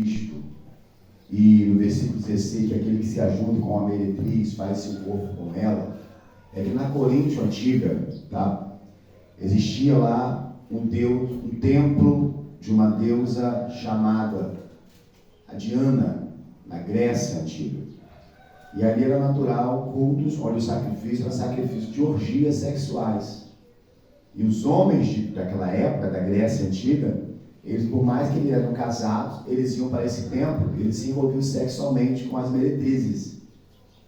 Cristo, e no versículo 16, que aquele que se ajunta com a meretriz faz seu corpo com ela, é que na Coríntio antiga, tá, existia lá um templo de uma deusa chamada a Diana, na Grécia antiga. E ali era natural cultos onde o sacrifício era sacrifício de orgias sexuais. E os homens daquela época, da Grécia antiga, eles, por mais que eles eram casados, eles iam para esse templo, eles se envolviam sexualmente com as meretrizes.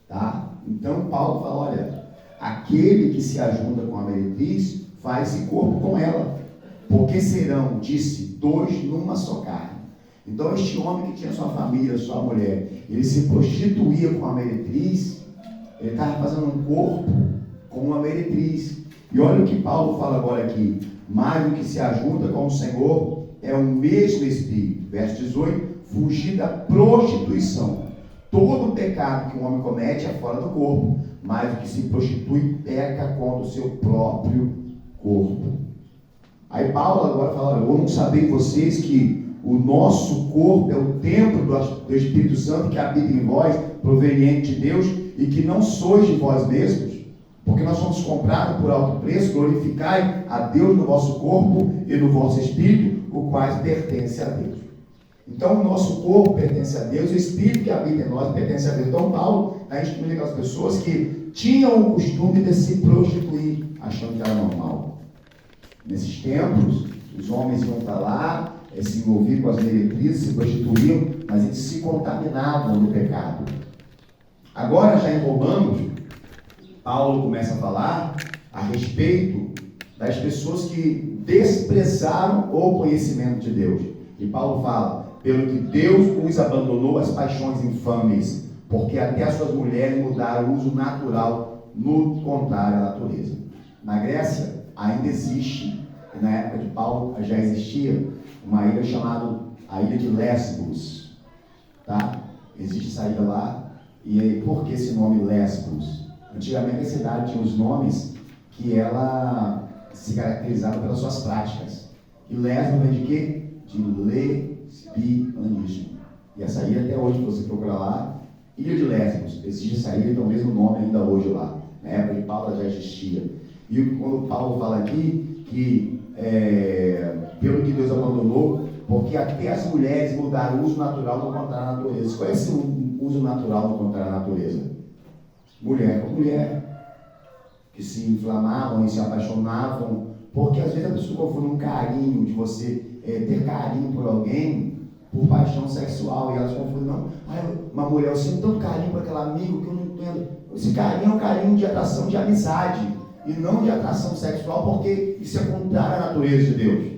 Tá? Então Paulo fala, olha, aquele que se ajunta com a meretriz faz-se corpo com ela, porque serão, disse, dois numa só carne. Então este homem que tinha sua família, sua mulher, ele se prostituía com a meretriz, ele estava fazendo um corpo com uma meretriz. E olha o que Paulo fala agora aqui, mais do que se ajunta com o Senhor, é o mesmo Espírito. Verso 18, fugir da prostituição. Todo pecado que um homem comete é fora do corpo, mas o que se prostitui peca contra o seu próprio corpo. Aí Paulo agora fala, olha, eu não sabia vocês que o nosso corpo é o templo do Espírito Santo que habita em vós, proveniente de Deus, e que não sois de vós mesmos, porque nós somos comprados por alto preço. Glorificai a Deus no vosso corpo e no vosso espírito, o quais pertence a Deus. Então o nosso corpo pertence a Deus, o espírito que habita em nós pertence a Deus. Então Paulo está instituindo aquelas pessoas que tinham o costume de se prostituir, achando que era normal. Nesses templos, os homens iam para lá, se envolviam com as meretrizes, se prostituíam, mas eles se contaminavam no pecado. Agora, já em Romanos, Paulo começa a falar a respeito das pessoas que desprezaram o conhecimento de Deus. E Paulo fala, pelo que Deus os abandonou as paixões infames, porque até as suas mulheres mudaram o uso natural no contrário à natureza. Na Grécia, ainda existe, na época de Paulo já existia, uma ilha chamada a Ilha de Lesbos. Tá? Existe essa ilha lá. E aí, por que esse nome Lesbos? Antigamente a cidade tinha os nomes que ela se caracterizava pelas suas práticas. E Lesbos vem de quê? De lesbianismo. E essa ilha até hoje, você procura lá, Ilha de Lesbos. Existe essa ilha, tem o mesmo nome ainda hoje lá. Na época de Paulo já existia. E quando Paulo fala aqui que pelo que Deus abandonou, porque até as mulheres mudaram o uso natural no contrário à natureza. Qual é esse uso natural no contrário à natureza? Mulher com mulher, que se inflamavam e se apaixonavam, porque às vezes a pessoa confunde um carinho de você ter carinho por alguém, por paixão sexual, e elas confundem, não, uma mulher, eu sinto tanto carinho por aquele amigo que eu não entendo. Esse carinho é um carinho de atração, de amizade, e não de atração sexual, porque isso é contrário à natureza de Deus.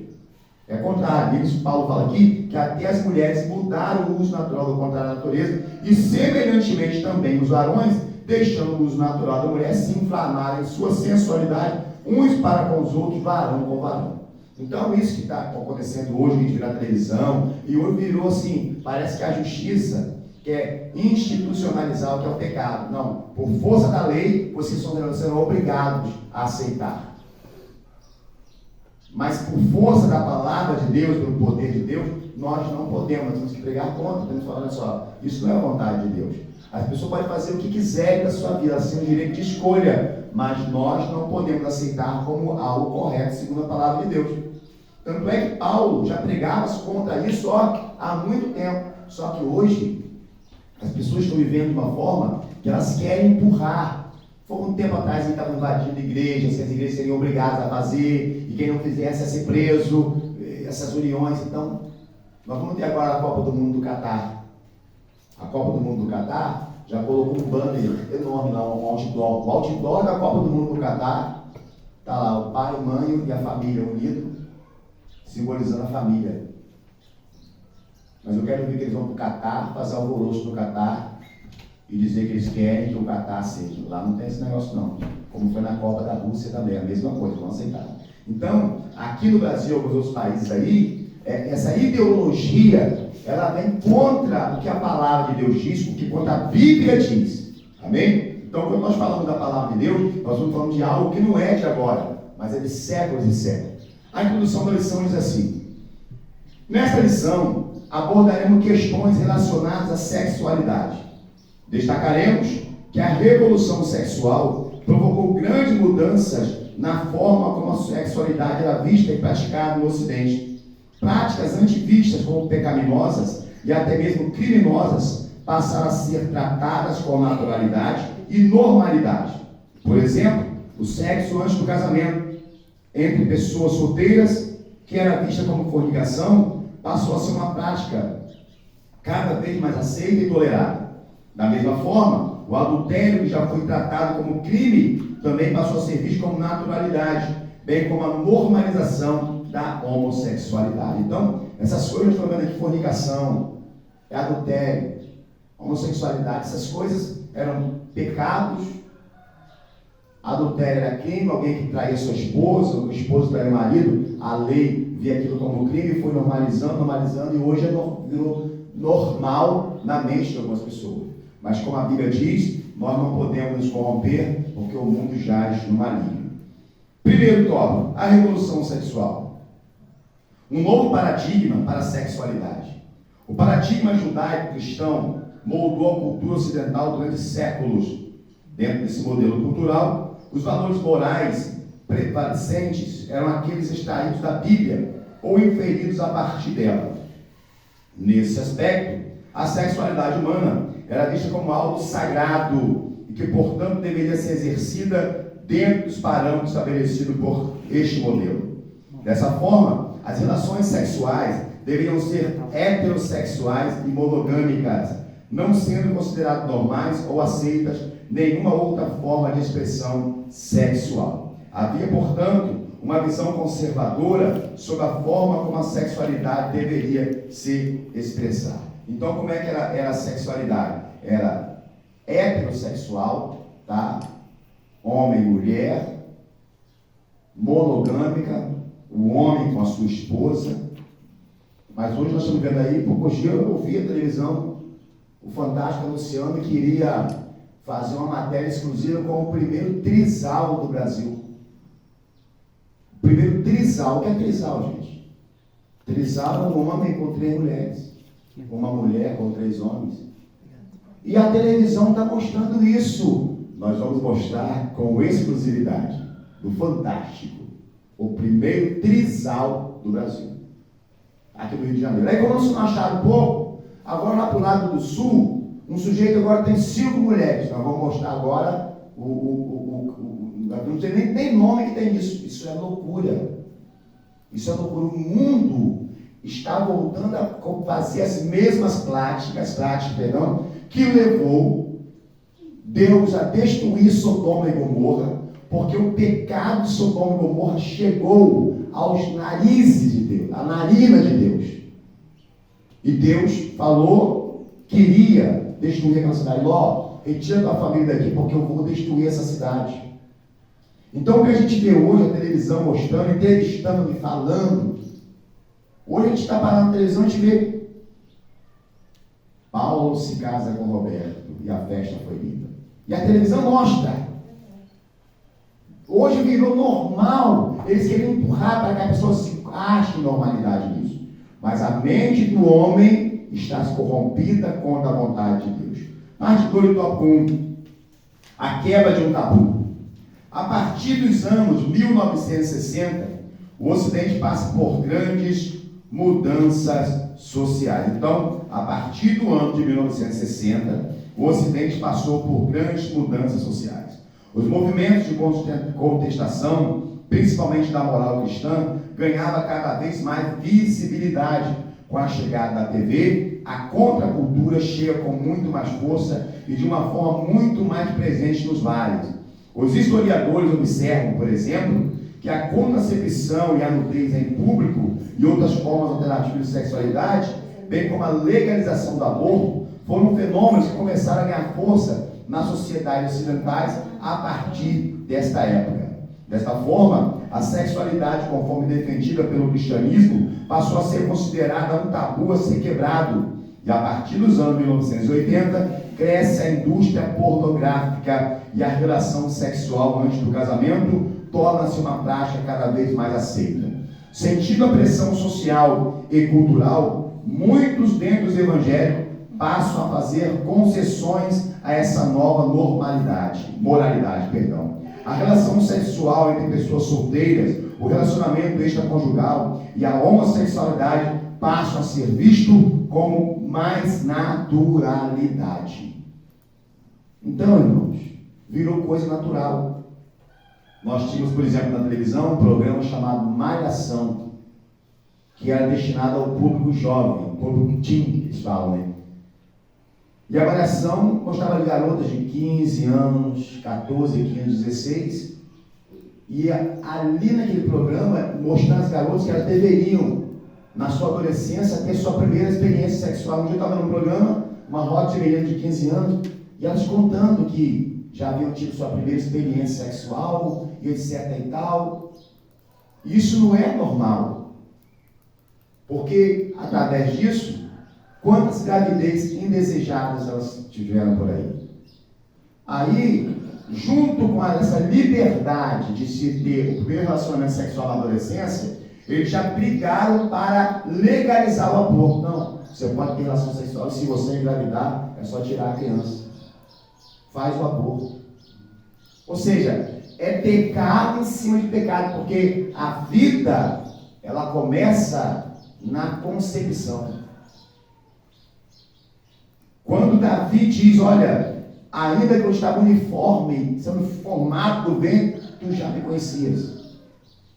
É contrário. Isso Paulo fala aqui, que até as mulheres mudaram o uso natural do contrário à natureza, e semelhantemente também os varões, deixando o uso natural da mulher, se inflamarem em sua sensualidade, uns para com os outros, varão com varão. Então isso que está acontecendo hoje, a gente vê na televisão, e hoje virou assim, parece que a justiça quer institucionalizar o que é o pecado. Não, por força da lei, vocês serão obrigados a aceitar. Mas por força da palavra de Deus, pelo poder de Deus, nós não podemos, nós temos que pregar contra, temos que falar, olha só, isso não é a vontade de Deus. As pessoas podem fazer o que quiserem da sua vida, elas têm o direito de escolha, mas nós não podemos aceitar como algo correto, segundo a palavra de Deus. Tanto é que Paulo já pregava contra isso há muito tempo, só que hoje as pessoas estão vivendo de uma forma que elas querem empurrar. Foi um tempo atrás que estavam invadindo igrejas, que as igrejas seriam obrigadas a fazer, e quem não fizesse ia ser preso, essas uniões. Então, nós vamos ter agora a Copa do Mundo do Catar. A Copa do Mundo do Catar já colocou um banner enorme lá, um outdoor. O outdoor da Copa do Mundo do Catar, está lá o pai, a mãe e a família unidos, simbolizando a família. Mas eu quero ver que eles vão para o Catar, fazer alvoroço no Catar e dizer que eles querem que o Catar seja. Lá não tem esse negócio não. Como foi na Copa da Rússia também, a mesma coisa, vão aceitar. Então, aqui no Brasil, alguns outros países aí, essa ideologia, ela vem contra o que a palavra de Deus diz, o que contra a Bíblia diz. Amém? Então, quando nós falamos da palavra de Deus, nós estamos falando de algo que não é de agora, mas é de séculos e séculos. A introdução da lição diz assim: nesta lição, abordaremos questões relacionadas à sexualidade. Destacaremos que a revolução sexual provocou grandes mudanças na forma como a sexualidade era vista e praticada no Ocidente. Práticas antivistas como pecaminosas e até mesmo criminosas passaram a ser tratadas com naturalidade e normalidade. Por exemplo, o sexo antes do casamento entre pessoas solteiras, que era vista como fornicação, passou a ser uma prática cada vez mais aceita e tolerada. Da mesma forma, o adultério, que já foi tratado como crime, também passou a ser visto como naturalidade, bem como a normalização da homossexualidade. Então, essas coisas, estou vendo aqui, fornicação, adultério, homossexualidade, essas coisas eram pecados. Adultério era crime, alguém que traía sua esposa, ou o esposo traía o marido, a lei via aquilo como crime, foi normalizando, e hoje virou normal na mente de algumas pessoas. Mas como a Bíblia diz, nós não podemos nos corromper, porque o mundo jaz no maligno. Primeiro tópico, a revolução sexual. Um novo paradigma para a sexualidade. O paradigma judaico-cristão moldou a cultura ocidental durante séculos. Dentro desse modelo cultural, os valores morais prevalecentes eram aqueles extraídos da Bíblia ou inferidos a partir dela. Nesse aspecto, a sexualidade humana era vista como algo sagrado e que, portanto, deveria ser exercida dentro dos parâmetros estabelecidos por este modelo. Dessa forma, as relações sexuais deveriam ser heterossexuais e monogâmicas, não sendo consideradas normais ou aceitas nenhuma outra forma de expressão sexual. Havia, portanto, uma visão conservadora sobre a forma como a sexualidade deveria se expressar. Então, como é que era a sexualidade? Era heterossexual, tá? Homem e mulher, monogâmica, o homem com a sua esposa. Mas hoje nós estamos vendo aí, poucos dias eu ouvi a televisão, o Fantástico anunciando que iria fazer uma matéria exclusiva com o primeiro trisal do Brasil. O primeiro trisal. O que é trisal, gente? Trisal é um homem com 3 mulheres. Uma mulher com 3 homens. E a televisão está mostrando isso. Nós vamos mostrar com exclusividade do Fantástico o primeiro trisal do Brasil. Aqui no Rio de Janeiro. Aí como nós acharam pouco, agora lá para o lado do sul, um sujeito agora tem 5 mulheres. Nós vamos mostrar agora não tem nem nome que tem isso. Isso é loucura. Isso é loucura. O mundo está voltando a fazer as mesmas práticas, que levou Deus a destruir Sodoma e Gomorra, porque o pecado de Sodoma e Gomorra chegou aos narizes de Deus, à narina de Deus. E Deus falou que iria destruir aquela cidade. Ló, retira tua família daqui, porque eu vou destruir essa cidade. Então o que a gente vê hoje, a televisão mostrando, entrevistando e falando, hoje a gente está parando na televisão e a gente vê Paulo se casa com Roberto e a festa foi linda. E a televisão mostra. Hoje virou normal. Eles querem empurrar para que a pessoa se ache normalidade nisso. Mas a mente do homem está corrompida contra a vontade de Deus. Parte 2, tópico 1. A quebra de um tabu. A partir dos anos 1960, o Ocidente passa por grandes mudanças sociais. Então, a partir do ano de 1960, o Ocidente passou por grandes mudanças sociais. Os movimentos de contestação, principalmente da moral cristã, ganhavam cada vez mais visibilidade. Com a chegada da TV, a contracultura chega com muito mais força e de uma forma muito mais presente nos lares. Os historiadores observam, por exemplo, que a contracepção e a nudez em público e outras formas alternativas de sexualidade, bem como a legalização do aborto, foram fenômenos que começaram a ganhar força nas sociedades ocidentais a partir desta época. Desta forma, a sexualidade, conforme defendida pelo cristianismo, passou a ser considerada um tabu a ser quebrado. E a partir dos anos 1980, cresce a indústria pornográfica e a relação sexual antes do casamento torna-se uma prática cada vez mais aceita. Sentindo a pressão social e cultural, muitos dentro dos evangélicos passam a fazer concessões a essa nova moralidade. A relação sexual entre pessoas solteiras, o relacionamento extraconjugal e a homossexualidade passam a ser visto como mais naturalidade. Então, irmãos, virou coisa natural. Nós tínhamos, por exemplo, na televisão, um programa chamado Malhação, que era destinado ao público jovem, ao público teen, eles falam, né? E a Malhação mostrava ali garotas de 15 anos, 14, 15, 16, e ali naquele programa, mostrando as garotas que elas deveriam, na sua adolescência, ter sua primeira experiência sexual. Um dia eu estava num programa, uma roda de meninas de 15 anos, e elas contando que já haviam tido sua primeira experiência sexual, e etc e tal. Isso não é normal, porque através disso, quantas gravidez indesejadas elas tiveram por aí? Aí, junto com essa liberdade de se ter o primeiro relacionamento sexual na adolescência, eles já brigaram para legalizar o aborto. Não, você pode ter relação sexual e se você engravidar, é só tirar a criança. Faz o aborto. Ou seja, é pecado em cima de pecado, porque a vida, ela começa na concepção. Quando Davi diz, olha, ainda que eu estava uniforme, sendo formado do ventre, tu já me conhecias.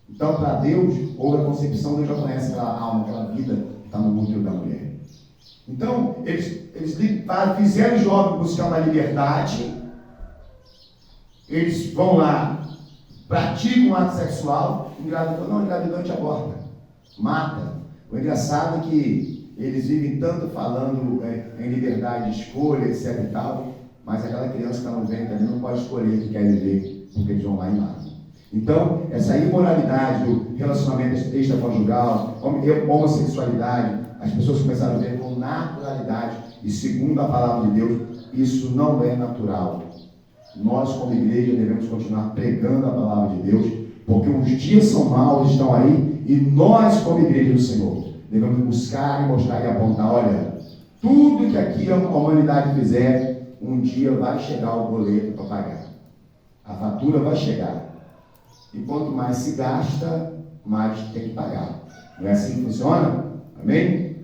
Então, para Deus, houve a concepção, Deus já conhece aquela alma, aquela vida que está no útero da mulher. Então, eles fizeram o jovem buscar uma liberdade, eles vão lá, praticam um ato sexual, engravidou, te aborta, mata. O engraçado é que eles vivem tanto falando em liberdade de escolha, etc e tal, mas aquela criança que está no ventre ali não pode escolher o que quer viver, porque eles vão lá e matam. Então, essa imoralidade do relacionamento extraconjugal, homossexualidade, as pessoas começaram a ver com naturalidade, e segundo a palavra de Deus, isso não é natural. Nós, como igreja, devemos continuar pregando a palavra de Deus, porque os dias são maus, estão aí, e nós, como igreja do Senhor, devemos buscar e mostrar e apontar, olha, tudo que aqui a humanidade fizer, um dia vai chegar o boleto para pagar. A fatura vai chegar. E quanto mais se gasta, mais tem que pagar. Não é assim que funciona? Amém?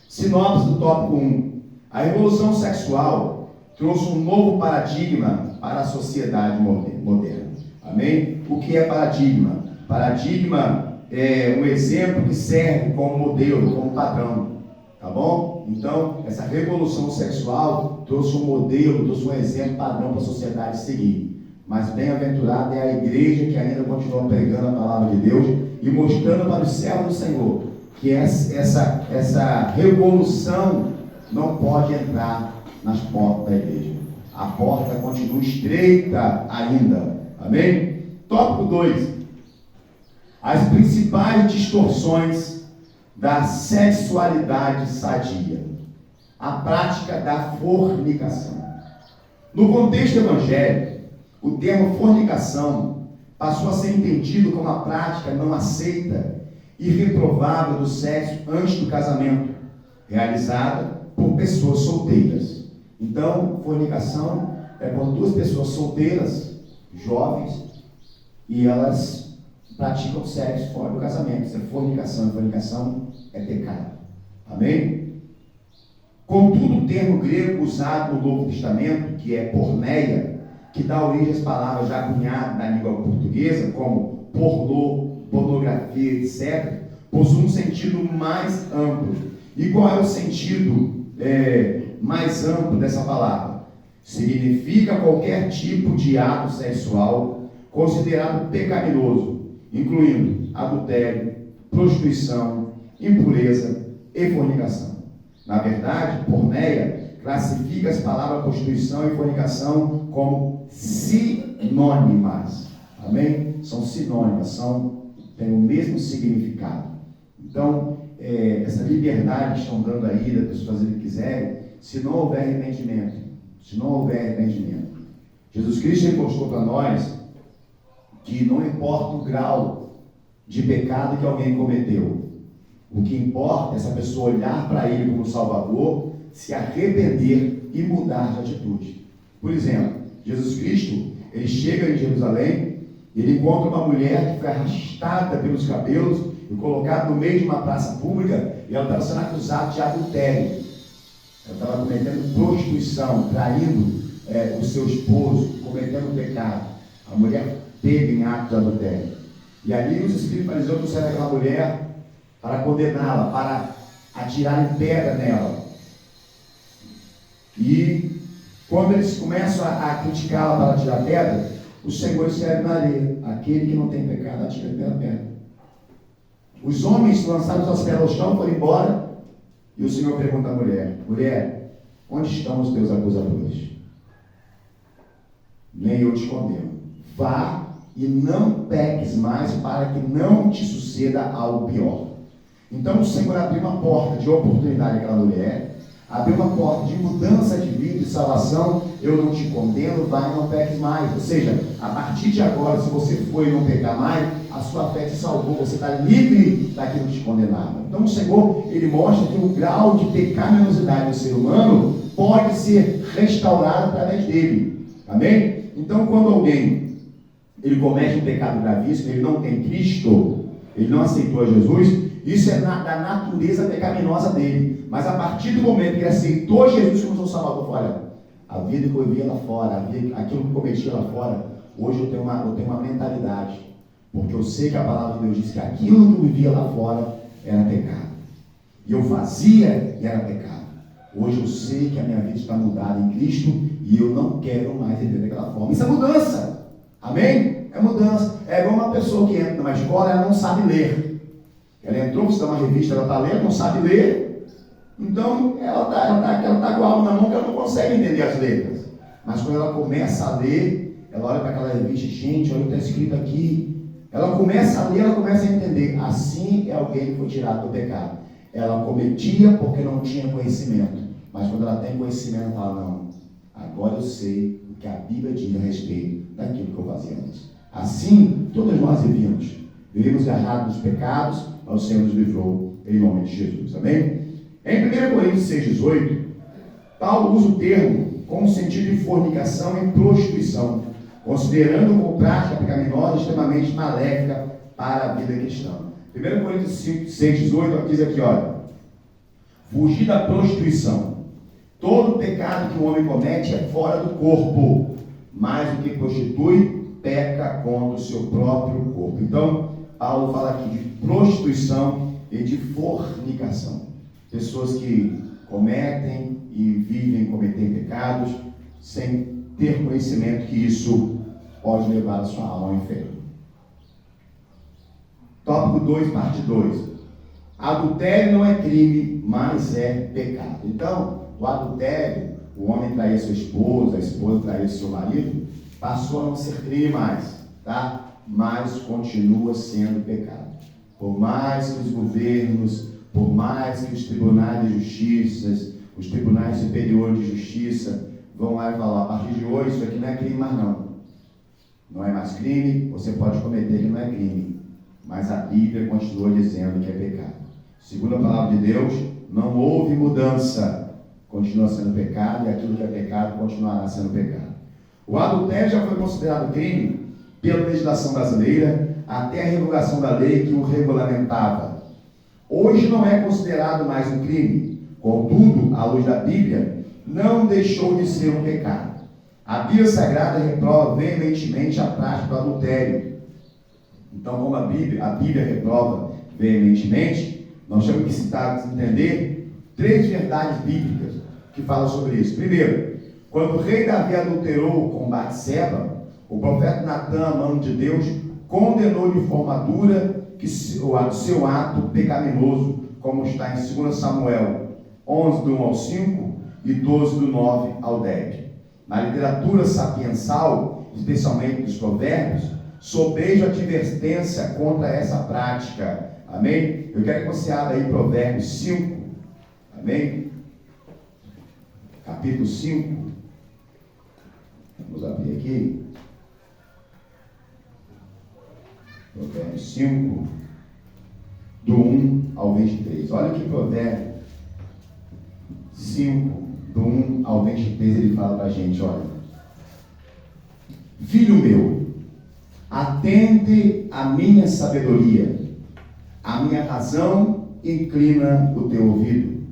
Sinopse do tópico 1. A revolução sexual trouxe um novo paradigma para a sociedade moderna. Amém? O que é paradigma? Paradigma é um exemplo que serve como modelo, como padrão. Tá bom? Então, essa revolução sexual trouxe um modelo, trouxe um exemplo padrão para a sociedade seguir. Mas bem-aventurada é a igreja que ainda continua pregando a palavra de Deus e mostrando para os servos do Senhor que essa revolução não pode entrar nas portas da igreja. A porta continua estreita ainda. Amém? Tópico 2. As principais distorções da sexualidade sadia. A prática da fornicação. No contexto evangélico, o termo fornicação passou a ser entendido como a prática não aceita e reprovável do sexo antes do casamento, realizada por pessoas solteiras. Então, fornicação é quando duas pessoas solteiras, jovens, e elas praticam sexo fora do casamento. Isso é fornicação, e fornicação é pecado. Amém? Contudo, o termo grego usado no Novo Testamento, que é porneia, que dá origem às palavras já cunhadas na língua portuguesa, como pornô, pornografia, etc., possui um sentido mais amplo. E qual é o sentido mais amplo dessa palavra? Significa qualquer tipo de ato sexual considerado pecaminoso, incluindo adultério, prostituição, impureza e fornicação. Na verdade, porneia classifica as palavras prostituição e fornicação como sinônimas. Amém? São sinônimas, têm o mesmo significado. Então, essa liberdade que estão dando aí, das pessoas fazerem o que quiserem, se não houver arrependimento, Jesus Cristo mostrou para nós que não importa o grau de pecado que alguém cometeu, O que importa é essa pessoa olhar para ele como Salvador, se arrepender e mudar de atitude. Por exemplo, Jesus Cristo, ele chega em Jerusalém, ele encontra uma mulher que foi arrastada pelos cabelos e colocada no meio de uma praça pública, e ela estava sendo acusada de adultério. Ela estava cometendo prostituição, traindo o seu esposo, cometendo pecado. A mulher teve em ato de adultério. E ali os espíritos fariseus trouxeram aquela mulher para condená-la, para atirarem pedra nela. E quando eles começam a criticá-la para tirar pedra, o Senhor escreve na areia: aquele que não tem pecado, atira a primeira pedra. Os homens lançaram suas pedras ao chão, foram embora, e o Senhor pergunta à mulher: mulher, onde estão os teus acusadores? Nem eu te condeno. Vá e não peques mais, para que não te suceda algo pior. Então o Senhor abriu uma porta de oportunidade àquela mulher, abriu uma porta de mudança de vida e salvação. Eu não te condeno, vai e não peques mais. Ou seja, a partir de agora, se você for e não pecar mais, a sua fé te salvou, você está livre daquilo que te condenava. Então o Senhor, ele mostra que o grau de pecaminosidade do ser humano pode ser restaurado através dele. Amém? Então quando alguém ele comete um pecado gravíssimo, ele não tem Cristo, ele não aceitou Jesus, isso é da natureza pecaminosa dele. Mas a partir do momento que ele aceitou Jesus como seu Salvador, olha, a vida que eu vivia lá fora, aquilo que eu cometia lá fora, hoje eu tenho uma mentalidade, porque eu sei que a palavra de Deus diz que aquilo que eu vivia lá fora era pecado, e eu fazia e era pecado. Hoje eu sei que a minha vida está mudada em Cristo, e eu não quero mais viver daquela forma. Isso é mudança, amém? É mudança. É igual uma pessoa que entra numa escola, ela não sabe ler. Ela entrou, você dá uma revista, ela está lendo, não sabe ler, então ela tá com a alma na mão que ela não consegue entender as letras. Mas quando ela começa a ler, ela olha para aquela revista: gente, olha o que está escrito aqui. Ela começa a ler, ela começa a entender. Assim é alguém que foi tirado do pecado. Ela cometia porque não tinha conhecimento, mas quando ela tem conhecimento, ela fala: não, agora eu sei o que a Bíblia diz a respeito daquilo que eu fazia antes. Assim, todos nós vivíamos agarrados nos pecados, mas o Senhor nos livrou em nome de Jesus. Amém? Em 1 Coríntios 6,18, Paulo usa o termo com o sentido de fornicação e prostituição, considerando como prática pecaminosa extremamente maléfica para a vida cristã. 1 Coríntios 6,18 diz aqui, olha: fugir da prostituição. Todo pecado que o homem comete é fora do corpo, mas o que prostitui peca contra o seu próprio corpo. Então, Paulo fala aqui de prostituição e de fornicação. Pessoas que cometem e vivem cometendo pecados sem ter conhecimento que isso pode levar a sua alma ao inferno. Tópico 2, parte 2. Adultério não é crime, mas é pecado. Então, o adultério, o homem trair sua esposa, a esposa trair seu marido, passou a não ser crime mais, tá? Mas continua sendo pecado. Por mais que os governos, por mais que os tribunais de justiça, os tribunais superiores de justiça vão lá e falar: a partir de hoje isso aqui não é crime mais não. Não é mais crime, você pode cometer que não é crime. Mas a Bíblia continua dizendo que é pecado. Segundo a palavra de Deus, não houve mudança. Continua sendo pecado, e aquilo que é pecado continuará sendo pecado. O adultério já foi considerado crime pela legislação brasileira até a revogação da lei que o regulamentava. Hoje não é considerado mais um crime. Contudo, à luz da Bíblia, não deixou de ser um pecado. A Bíblia Sagrada reprova veementemente a prática do adultério. Então, como a Bíblia reprova veementemente, nós temos que citar, entender 3 verdades bíblicas que falam sobre isso. Primeiro, quando o rei Davi adulterou com Batseba, o profeta Natan, a mão de Deus, condenou de forma dura o seu ato pecaminoso, como está em 2 Samuel 11, do 1 ao 5 e 12, do 9 ao 10. Na literatura sapiensal, especialmente dos provérbios, sobeja advertência contra essa prática. Amém? Eu quero que você abra aí Provérbios 5. Amém? Capítulo 5. Vamos abrir aqui. Provérbios 5, do 1 ao 23. Olha o que Provérbios 5, do 1 ao 23, ele fala para a gente, olha. Filho meu, atende à minha sabedoria, a minha razão inclina o teu ouvido,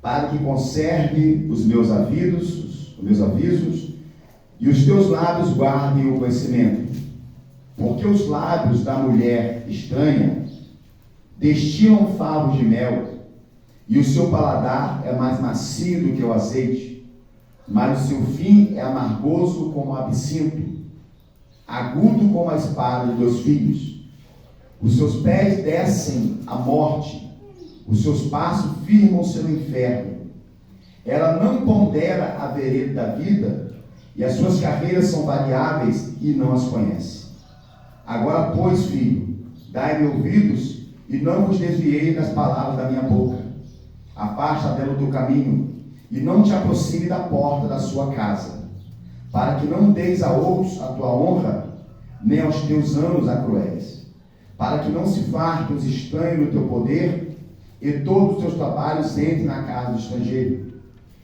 para que conserve os meus avisos, e os teus lábios guardem o conhecimento. Porque os lábios da mulher estranha destilam favos de mel, e o seu paladar é mais macio do que o azeite, mas o seu fim é amargoso como o absinto, agudo como a espada de 2 filhos. Os seus pés descem à morte, os seus passos firmam-se no inferno. Ela não pondera a vereda da vida, e as suas carreiras são variáveis e não as conhece. Agora, pois, filho, dai-me ouvidos, e não vos desviei das palavras da minha boca. Afasta dela o teu caminho, e não te aproxime da porta da sua casa, para que não deis a outros a tua honra, nem aos teus anos a cruéis, para que não se fartem os estranhos no teu poder, e todos os teus trabalhos entrem na casa do estrangeiro,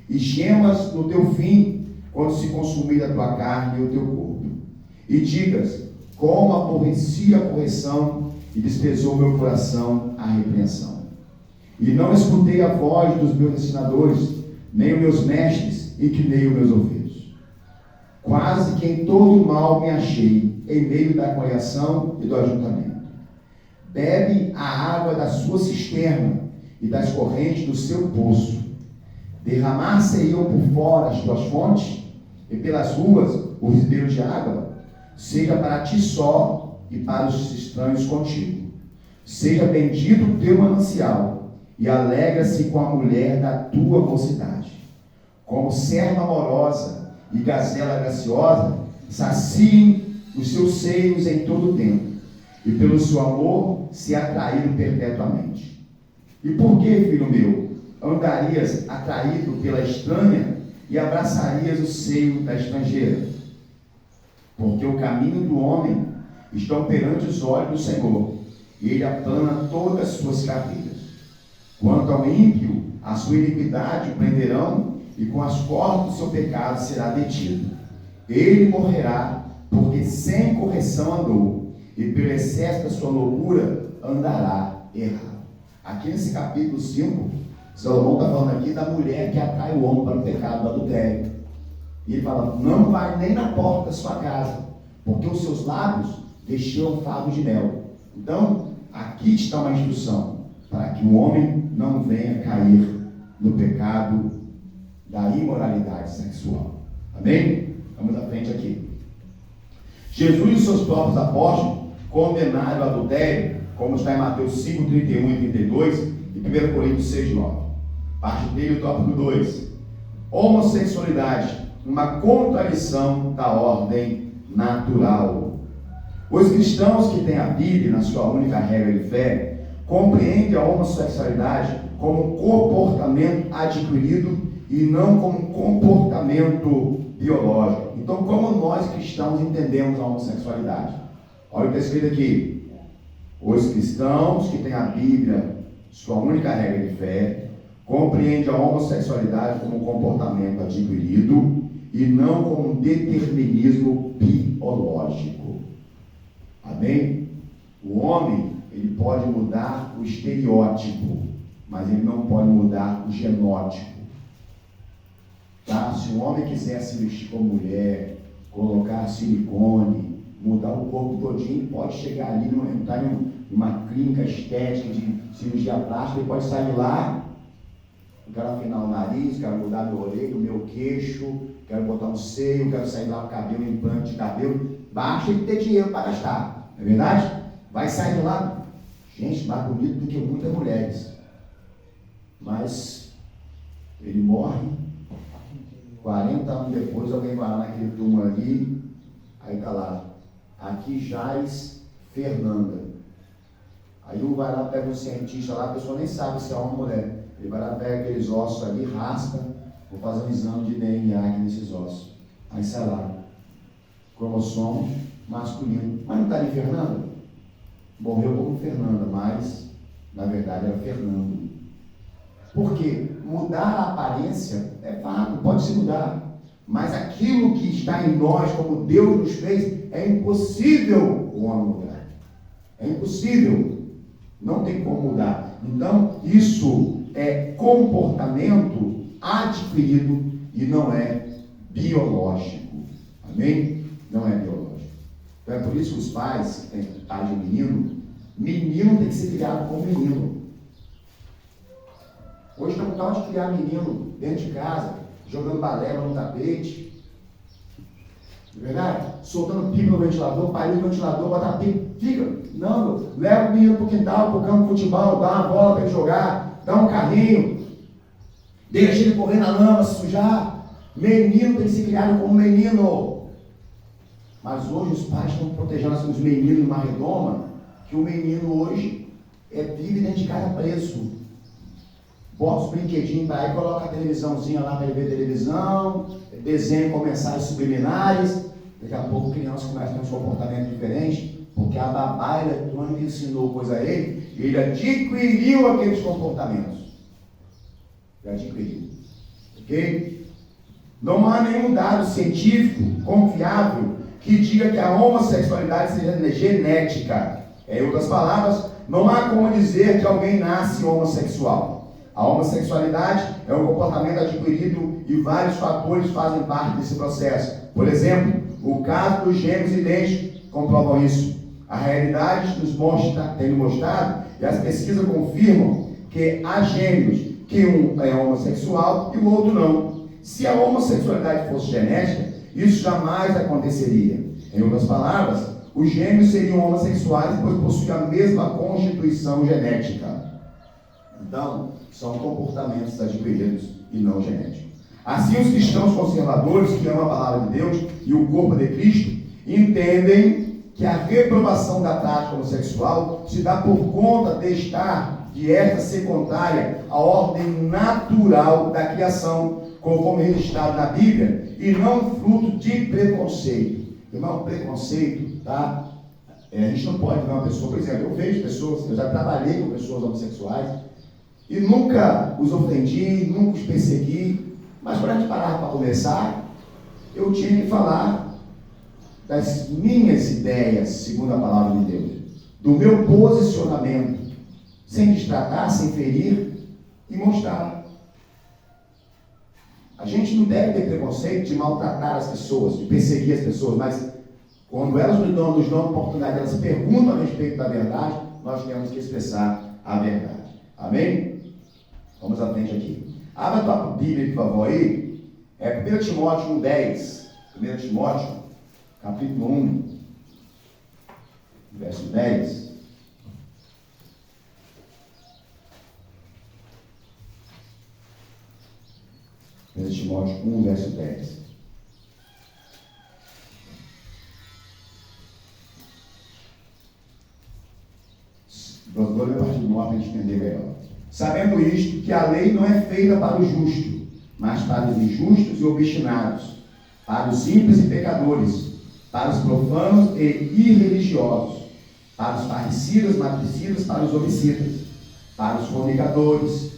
e gemas no teu fim, quando se consumir a tua carne e o teu corpo. E digas, como aborreci a correção, e desprezou meu coração a repreensão. E não escutei a voz dos meus ensinadores, nem os meus mestres, inclinei os meus ouvidos. Quase que em todo mal me achei, em meio da congregação e do ajuntamento. Bebe a água da sua cisterna e das correntes do seu poço. Derramar-se-iam por fora as tuas fontes, e pelas ruas os ribeiros de água. Seja para ti só e para os estranhos contigo. Seja bendito o teu manancial, e alegra-se com a mulher da tua mocidade. Como serva amorosa e gazela graciosa, saciem os seus seios em todo o tempo, e pelo seu amor se atraíram perpetuamente. E por que, filho meu, andarias atraído pela estranha e abraçarias o seio da estrangeira? Porque o caminho do homem está perante os olhos do Senhor, e ele aplana todas as suas carreiras. Quanto ao ímpio, a sua iniquidade o prenderão, e com as cordas do seu pecado será detido. Ele morrerá, porque sem correção andou, e pelo excesso da sua loucura andará errado. Aqui nesse capítulo 5, Salomão está falando aqui da mulher que atrai o homem para o pecado do adultério. E ele fala, não vai nem na porta da sua casa, porque os seus lábios destilam favos de mel. Então, aqui está uma instrução, para que o homem não venha cair no pecado da imoralidade sexual. Amém? Vamos à frente aqui. Jesus e os seus próprios apóstolos condenaram o adultério, como está em Mateus 5, 31 e 32, e 1 Coríntios 6, 9. Parte dele, o tópico 2. Homossexualidade, uma contradição da ordem natural. Os cristãos que têm a Bíblia na sua única regra de fé, compreendem a homossexualidade como um comportamento adquirido e não como um comportamento biológico. Então, como nós cristãos entendemos a homossexualidade? Olha o que está escrito aqui. Os cristãos que têm a Bíblia, sua única regra de fé, compreendem a homossexualidade como um comportamento adquirido e não como um determinismo biológico. Amém? O homem, ele pode mudar o estereótipo, mas ele não pode mudar o genótipo. Tá? Se o homem quiser se vestir como mulher, colocar silicone, mudar o corpo todinho, pode chegar ali, entrar numa clínica estética de cirurgia plástica, ele pode sair lá, eu quero afinar o nariz, quero mudar meu orelha, o meu queixo, quero botar um seio, quero sair lá o cabelo, um implante de cabelo. Basta ele ter dinheiro para gastar, não é verdade? Vai sair do lado, gente, mais bonito do que muitas mulheres. Mas ele morre, 40 anos depois, alguém vai lá naquele túmulo ali, aí está lá, aqui jaz Fernanda. Aí um vai lá, pega um cientista lá, a pessoa nem sabe se é homem ou mulher. Ele vai lá, pega aqueles ossos ali, raspa, vou fazer um exame de DNA aqui nesses ossos. Aí sai lá, cromossomo masculino. Mas não está ali Fernanda? Morreu como Fernanda, mas Na verdade era Fernando. Porque mudar a aparência é fato, pode se mudar. Mas aquilo que está em nós, como Deus nos fez, é impossível o homem mudar. É impossível. Não tem como mudar. Então, isso é comportamento adquirido e não é biológico. Amém? Não é biológico. Então é por isso que os pais, que têm pai de menino tem que ser criado como menino. Hoje está um tal de criar menino dentro de casa, jogando balela no tapete. Não é verdade? Soltando pipa no ventilador, pariu no ventilador, bota pipa. Fica, não, leva o menino para o quintal, para o campo de futebol, dá uma bola para ele jogar, dá um carrinho, deixa ele correr na lama, se sujar. Menino tem que ser criado como menino. Mas hoje os pais estão protegendo os meninos numa redoma, que o menino hoje vive dentro de casa preso. Bota os brinquedinhos para aí, coloca a televisãozinha lá para ele ver televisão, desenha com mensagens subliminares. Daqui a pouco a criança começa a ter um comportamento diferente, porque a babá eletrônica ensinou coisa a ele, e ele adquiriu aqueles comportamentos. Ele adquiriu. Ok? Não há nenhum dado científico confiável que diga que a homossexualidade seja genética. Em outras palavras, não há como dizer que alguém nasce homossexual. A homossexualidade é um comportamento adquirido e vários fatores fazem parte desse processo. Por exemplo, o caso dos gêmeos idênticos comprovam isso. A realidade tem mostrado, e as pesquisas confirmam, que há gêmeos, que um é homossexual e o outro não. Se a homossexualidade fosse genética, isso jamais aconteceria. Em outras palavras, os gêmeos seriam homossexuais, pois possuem a mesma constituição genética. Então, são comportamentos adquiridos e não genéticos. Assim, os cristãos conservadores, que amam a palavra de Deus e o corpo de Cristo, entendem que a reprovação da prática homossexual se dá por conta de esta ser contrária à ordem natural da criação, conforme registrado na Bíblia, e não fruto de preconceito. Irmão, preconceito, tá? A gente não pode ver uma pessoa, por exemplo, eu vejo pessoas, eu já trabalhei com pessoas homossexuais, e nunca os ofendi, nunca os persegui, mas quando a gente parava para conversar, eu tinha que falar das minhas ideias, segundo a palavra de Deus, do meu posicionamento, sem destratar, sem ferir, e mostrar. A gente não deve ter preconceito de maltratar as pessoas, de perseguir as pessoas, mas quando elas nos dão a oportunidade, elas perguntam a respeito da verdade, nós temos que expressar a verdade. Amém? Vamos à frente aqui. Abra a tua Bíblia, por favor, aí. 1 Timóteo 1:10. 1 Timóteo, capítulo 1, verso 10. Timóteo 1, verso 10. Vou ler a partir do 9 para a gente entender melhor. Sabendo isto, que a lei não é feita para o justo, mas para os injustos e obstinados, para os ímpios e pecadores, para os profanos e irreligiosos, para os parricidas, matricidas, para os homicidas, para os fornicadores,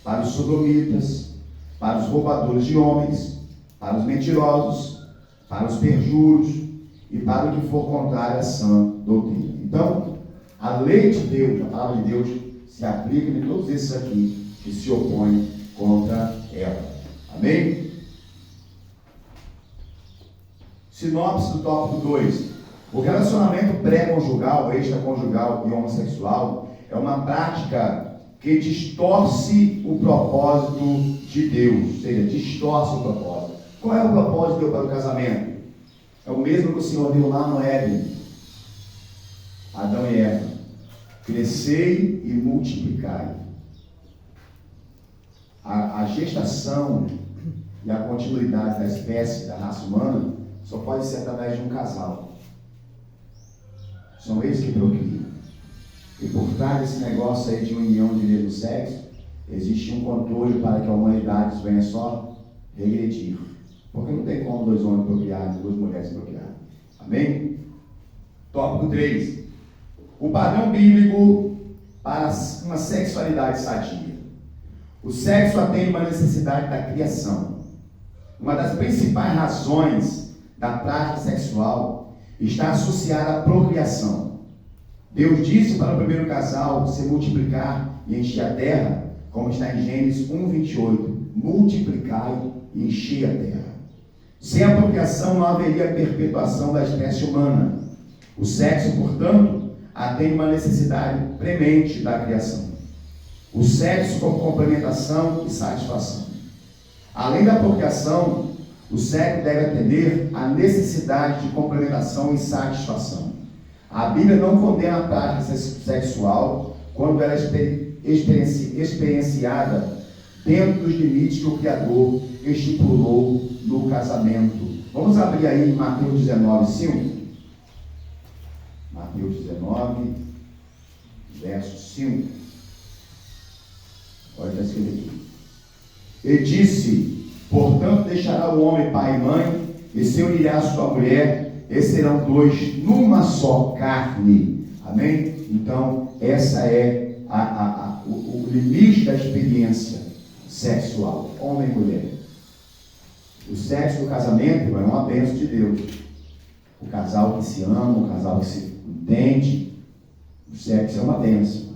para os sodomitas, para os roubadores de homens, para os mentirosos, para os perjuros e para o que for contrário à sã doutrina. Então, a lei de Deus, a palavra de Deus, se aplica em todos esses aqui que se opõem contra ela. Amém? Sinopse do tópico 2. O relacionamento pré-conjugal, extraconjugal e homossexual é uma prática que distorce o propósito de Deus, ou seja, distorce o propósito. Qual é o propósito de Deus para o casamento? É o mesmo que o Senhor deu lá no Éden, Adão e Eva: crescei e multiplicai. A gestação e a continuidade da espécie, da raça humana, só pode ser através de um casal. São eles que procriam. E por trás desse negócio aí de união de mesmo sexo, existe um controle para que a humanidade venha só regredir. Porque não tem como dois homens procriarem, duas mulheres procriarem. Amém? Tópico 3. O padrão bíblico para uma sexualidade sadia. O sexo atende uma necessidade da criação. Uma das principais razões da prática sexual está associada à procriação. Deus disse para o primeiro casal se multiplicar e encher a terra, como está em Gênesis 1:28, multiplicai e enchei a terra. Sem a procriação não haveria perpetuação da espécie humana. O sexo, portanto, atende uma necessidade premente da criação. O sexo como complementação e satisfação. Além da procriação, o sexo deve atender à necessidade de complementação e satisfação. A Bíblia não condena a prática sexual quando ela é experienciada dentro dos limites que o Criador estipulou no casamento. Vamos abrir aí Mateus 19:5. Mateus 19, verso 5. Olha o que está escrito aqui. Ele disse: portanto, deixará o homem pai e mãe, e se unirá à sua mulher, e serão dois numa só carne. Amém? Então, essa é o limite da experiência sexual, homem e mulher. O sexo do casamento é uma bênção de Deus. O casal que se ama, o casal que se entende, o sexo é uma bênção.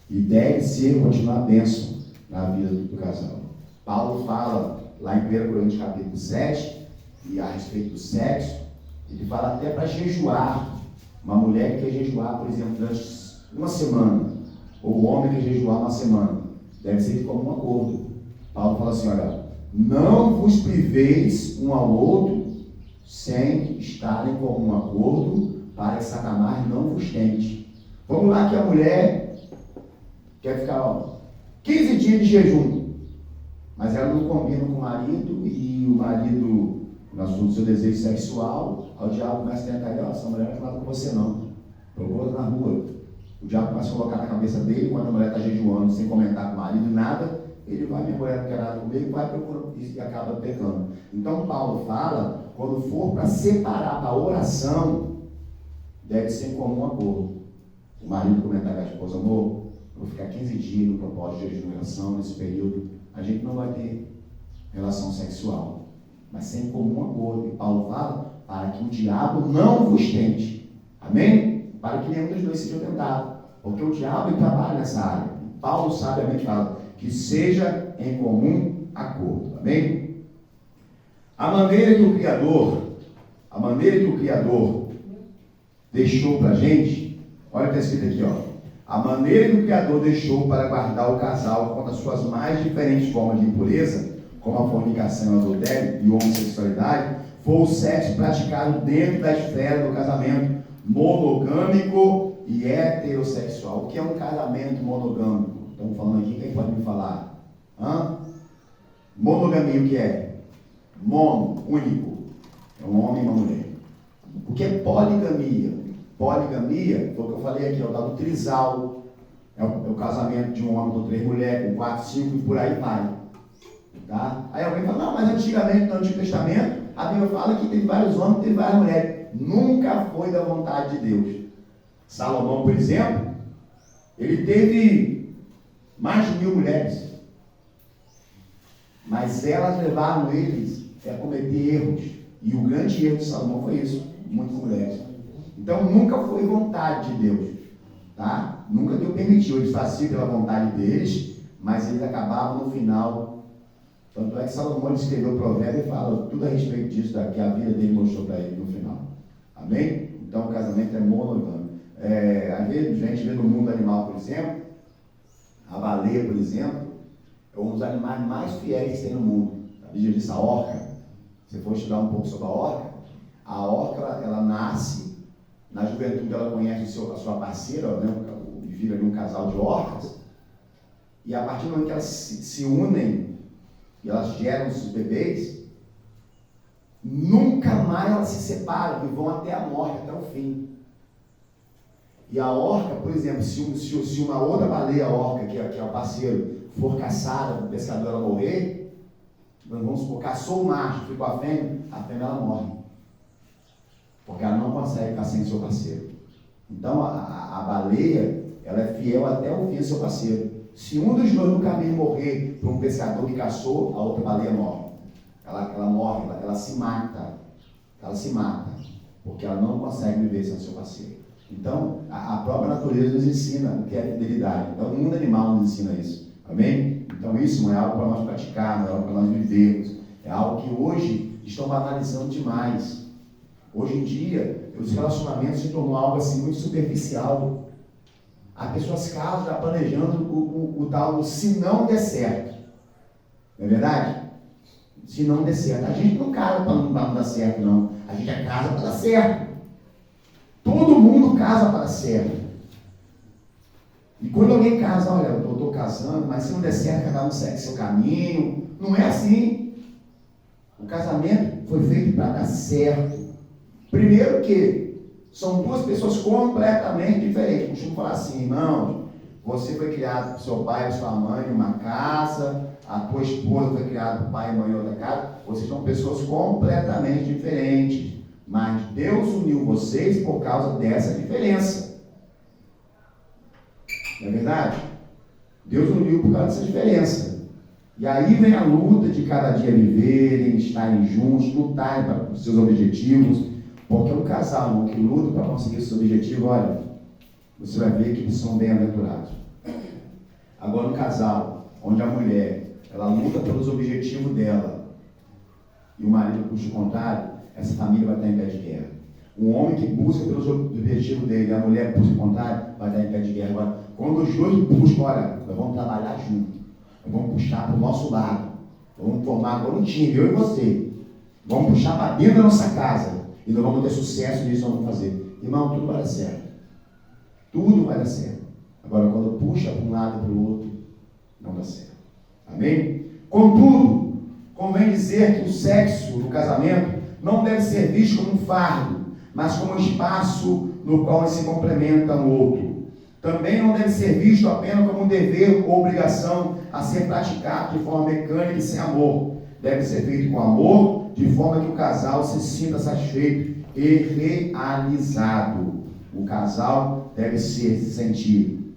E deve ser, continuar bênção na vida do casal. Paulo fala lá em 1 Coríntios capítulo 7, e a respeito do sexo, ele fala até para jejuar. Uma mulher que quer jejuar, por exemplo, durante uma semana, ou o homem que quer jejuar uma semana, deve ser de comum acordo. Paulo fala assim, olha, não vos priveis um ao outro sem estarem em comum acordo, para que Satanás não vos tente. Vamos lá que a mulher quer ficar 15 dias de jejum, mas ela não combina com o marido, e o marido, no seu desejo sexual, o diabo começa a tentar ele, essa mulher não é nada com você não, procura na rua. O diabo começa a colocar na cabeça dele, quando a mulher está jejuando, sem comentar com o marido, nada, ele vai, minha mulher não quer nada comigo, vai procurando isso e acaba pecando. Então Paulo fala, quando for para separar para a oração, deve ser em comum acordo. O marido comentar com a esposa, amor, vou ficar 15 dias no propósito de jejum e oração, nesse período, a gente não vai ter relação sexual, mas sem comum acordo. E Paulo fala, para que o diabo não vos tente. Amém? Para que nenhum dos dois seja tentado. Porque o diabo ele trabalha nessa área. Paulo sabiamente fala, que seja em comum acordo. Amém? A maneira que o Criador deixou para a gente, olha o que está escrito aqui, ó. A maneira que o Criador deixou para guardar o casal contra as suas mais diferentes formas de impureza, como a fornicação, o adultério e a homossexualidade, foi o sexo praticado dentro da esfera do casamento monogâmico e heterossexual. O que é um casamento monogâmico? Estamos falando aqui, quem pode me falar? Monogamia, o que é? Mono, único. É um homem e uma mulher. O que é poligamia? Poligamia, foi o que eu falei aqui, é o tal do trisal. É o casamento de um homem com 3 mulheres, com 4, 5 e por aí vai. Tá? Aí alguém fala, não, mas antigamente, no Antigo Testamento, a Bíblia fala que teve vários homens, teve várias mulheres. Nunca foi da vontade de Deus. Salomão, por exemplo, ele teve mais de 1000 mulheres. Mas elas levaram eles a cometer erros. E o grande erro de Salomão foi isso, muitas mulheres. Então nunca foi vontade de Deus, tá? Nunca Deus permitiu, eles faziam pela vontade deles, mas eles acabavam no final. Tanto é que Salomão escreveu o provérbio e fala tudo a respeito disso, que a vida dele mostrou para ele no final. Amém? Então o casamento é monogâmico. Às vezes a gente vê no mundo animal, por exemplo, a baleia, por exemplo, é um dos animais mais fiéis que tem no mundo. A Bíblia diz a orca. Se for estudar um pouco sobre a orca ela nasce, na juventude ela conhece a sua parceira, né? Vira ali um casal de orcas, e a partir do momento que elas se unem e elas geram esses bebês, nunca mais elas se separam e vão até a morte, até o fim. E a orca, por exemplo, se uma outra baleia orca, que é o parceiro, for caçada, o pescador ela morrer, vamos supor, caçou o macho, ficou a fêmea ela morre. Porque ela não consegue ficar sem seu parceiro. Então a baleia, ela é fiel até o fim ao seu parceiro. Se um dos dois no caminho morrer por um pescador que caçou, a outra baleia morre. Ela morre, ela se mata. Ela se mata, porque ela não consegue viver sem o seu parceiro. Então, a própria natureza nos ensina o que é fidelidade. Então, o mundo animal nos ensina isso. Amém? Então, isso não é algo para nós praticarmos, não é algo para nós vivermos. É algo que hoje estão banalizando demais. Hoje em dia, os relacionamentos se tornou algo assim muito superficial. As pessoas casam já planejando o tal se não der certo. Não é verdade? Se não der certo. A gente não casa para não dar certo, não. A gente já casa para dar certo. Todo mundo casa para dar certo. E quando alguém casa, olha, eu estou casando, mas se não der certo, cada um segue seu caminho. Não é assim. O casamento foi feito para dar certo. Primeiro que são duas pessoas completamente diferentes. Costumo falar assim, irmão, você foi criado por seu pai e sua mãe em uma casa, a tua esposa foi criada por pai e mãe em outra casa. Vocês são pessoas completamente diferentes. Mas Deus uniu vocês por causa dessa diferença. Não é verdade? Deus uniu por causa dessa diferença. E aí vem a luta de cada dia viverem, estarem juntos, lutarem para os seus objetivos. Porque um casal que luta para conseguir o seu objetivo, olha, você vai ver que eles são bem-aventurados. Agora, um casal onde a mulher, ela luta pelos objetivos dela e o marido puxa o contrário, essa família vai estar em pé de guerra. Um homem que busca pelos objetivos dele e a mulher puxa o contrário, vai estar em pé de guerra. Agora, quando os dois buscam, olha, nós vamos trabalhar juntos, nós vamos puxar para o nosso lado, vamos formar agora um time, eu e você, vamos puxar para dentro da nossa casa. E nós vamos ter sucesso nisso, nós vamos fazer. Irmão, tudo vai dar certo. Tudo vai dar certo. Agora, quando puxa para um lado e para o outro, não dá certo. Amém? Contudo, convém dizer que o sexo no casamento não deve ser visto como um fardo, mas como um espaço no qual se complementa um outro. Também não deve ser visto apenas como um dever ou obrigação a ser praticado de forma mecânica e sem amor. Deve ser feito com amor, de forma que o casal se sinta satisfeito e realizado. O casal deve se sentir